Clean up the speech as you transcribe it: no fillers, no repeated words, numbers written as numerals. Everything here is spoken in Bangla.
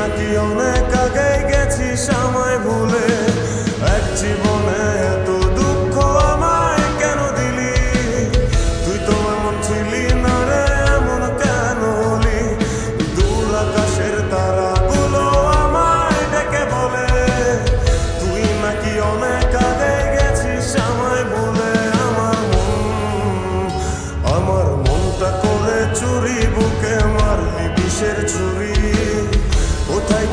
নাকি অনেক আগে গেছিস আমায় ভুলে, এক জীবনে এত দুঃখ আমায় কেন দিলি? তুই তো এমন ছিলি না রে, এমন কেন হলি? দূর আকাশের তারাগুলো আমায় ডেকে বলে, তুই নাকি অনেক আগে গেছিস আমায় ভুলে। আমার মনটা করে চুরি, বুকে মারলি বিষের ছুরি, কোথায়